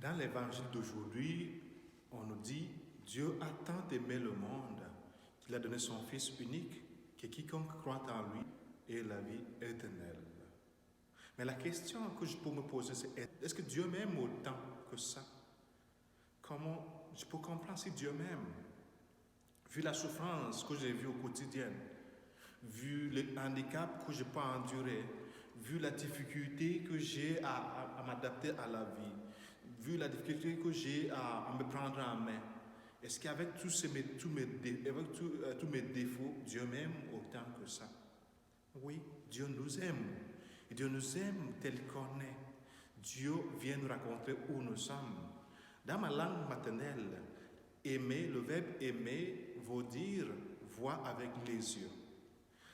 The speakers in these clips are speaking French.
Dans l'évangile d'aujourd'hui, on nous dit Dieu a tant aimé le monde qu'il a donné son Fils unique, que quiconque croit en lui ait la vie éternelle. Mais la question que je peux me poser, c'est est-ce que Dieu m'aime autant que ça? Comment je peux comprendre si Dieu m'aime? Vu la souffrance que j'ai vue au quotidien, vu le handicap que je peux endurer, vu la difficulté que j'ai à m'adapter à la vie, vu la difficulté que j'ai à me prendre en main, est-ce qu'avec tous mes défauts, Dieu m'aime autant que ça? Oui, Dieu nous aime. Et Dieu nous aime tel qu'on est. Dieu vient nous raconter où nous sommes. Dans ma langue maternelle, aimer, le verbe aimer veut dire voir avec les yeux.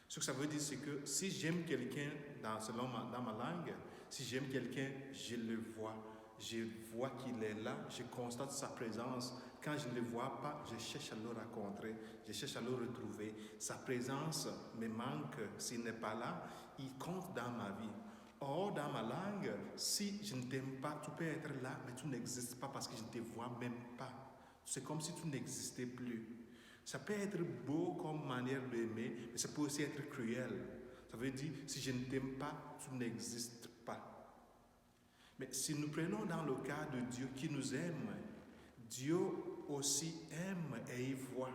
Ce que ça veut dire, c'est que si j'aime quelqu'un dans ma langue, si j'aime quelqu'un, je le vois. Je vois qu'il est là, je constate sa présence. Quand je ne le vois pas, je cherche à le rencontrer, je cherche à le retrouver. Sa présence me manque. S'il n'est pas là, il compte dans ma vie. Or, dans ma langue, si je ne t'aime pas, tu peux être là, mais tu n'existes pas parce que je ne te vois même pas. C'est comme si tu n'existais plus. Ça peut être beau comme manière d'aimer, mais ça peut aussi être cruel. Ça veut dire, si je ne t'aime pas, tu n'existes pas. Mais si nous prenons dans le cas de Dieu qui nous aime, Dieu aussi aime et il voit.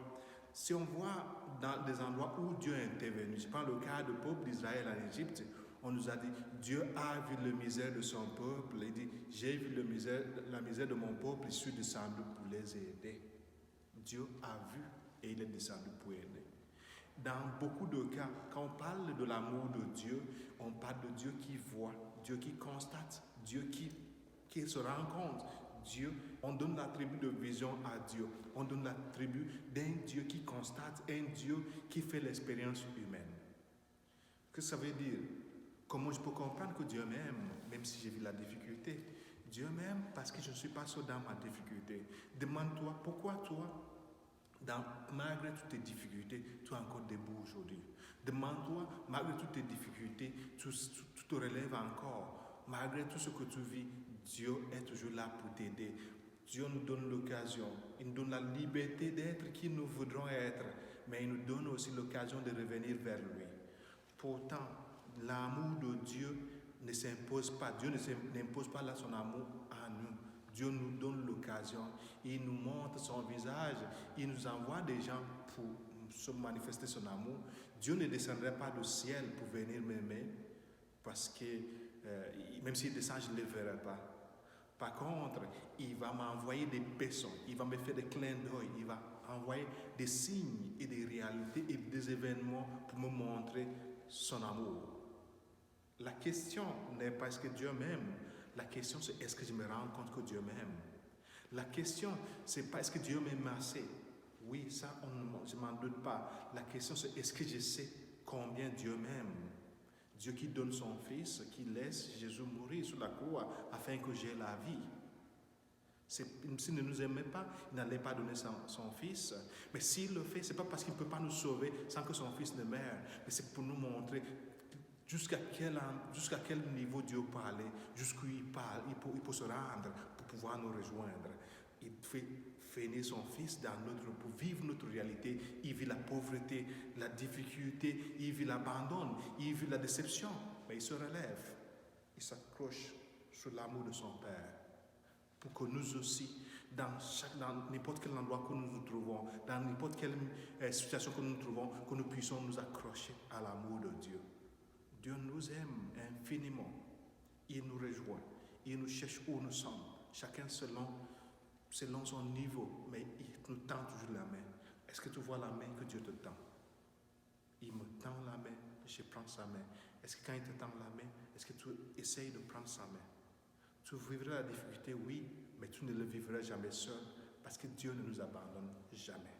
Si on voit dans des endroits où Dieu est intervenu, je prends le cas du peuple d'Israël en Égypte, on nous a dit, Dieu a vu la misère de son peuple, il dit, j'ai vu la misère de mon peuple, je suis descendu pour les aider. Dieu a vu et il est descendu pour aider. Dans beaucoup de cas, quand on parle de l'amour de Dieu, on parle de Dieu qui voit, Dieu qui constate, Dieu qui se rend compte. Dieu, on donne l'attribut de vision à Dieu. On donne l'attribut d'un Dieu qui constate, un Dieu qui fait l'expérience humaine. Qu'est-ce que ça veut dire? Comment je peux comprendre que Dieu m'aime, même si j'ai vu la difficulté? Dieu m'aime parce que je ne suis pas seul dans ma difficulté. Demande-toi, pourquoi toi, malgré toutes tes difficultés, tu es encore debout aujourd'hui? Demande-toi, malgré toutes tes difficultés, tu te relèves encore. Malgré tout ce que tu vis, Dieu est toujours là pour t'aider. Dieu nous donne l'occasion, il nous donne la liberté d'être qui nous voudrons être, mais il nous donne aussi l'occasion de revenir vers lui. Pourtant, l'amour de Dieu ne s'impose pas. Dieu n'impose pas là son amour à nous. Dieu nous donne l'occasion. Il nous montre son visage. Il nous envoie des gens pour se manifester son amour. Dieu ne descendrait pas du ciel pour venir m'aimer parce que même s'il descend, je ne le verrai pas. Par contre, il va m'envoyer des personnes, il va me faire des clins d'œil, il va envoyer des signes et des réalités et des événements pour me montrer son amour. La question n'est pas est-ce que Dieu m'aime, la question c'est est-ce que je me rends compte que Dieu m'aime. La question c'est pas est-ce que Dieu m'aime assez. Oui, ça je ne m'en doute pas. La question c'est est-ce que je sais combien Dieu m'aime. Dieu qui donne son Fils, qui laisse Jésus mourir sur la croix afin que j'aie la vie. S'il ne nous aimait pas, il n'allait pas donner son Fils. Mais s'il le fait, ce n'est pas parce qu'il ne peut pas nous sauver sans que son Fils ne meure, mais c'est pour nous montrer jusqu'à quel niveau Dieu peut aller, jusqu'où il parle, il peut se rendre pour pouvoir nous rejoindre. Il fait venir son Fils pour vivre notre réalité. Il vit la pauvreté, la difficulté, il vit l'abandon, il vit la déception. Mais il se relève, il s'accroche sur l'amour de son Père. Pour que nous aussi, dans n'importe quel endroit que nous nous trouvons, dans n'importe quelle situation que nous nous trouvons, que nous puissions nous accrocher à l'amour de Dieu. Dieu nous aime infiniment. Il nous rejoint. Il nous cherche où nous sommes. Chacun selon son niveau, mais il nous tend toujours la main. Est-ce que tu vois la main que Dieu te tend? Il me tend la main, je prends sa main. Est-ce que quand il te tend la main, est-ce que tu essayes de prendre sa main? Tu vivras la difficulté, oui, mais tu ne le vivras jamais seul, parce que Dieu ne nous abandonne jamais.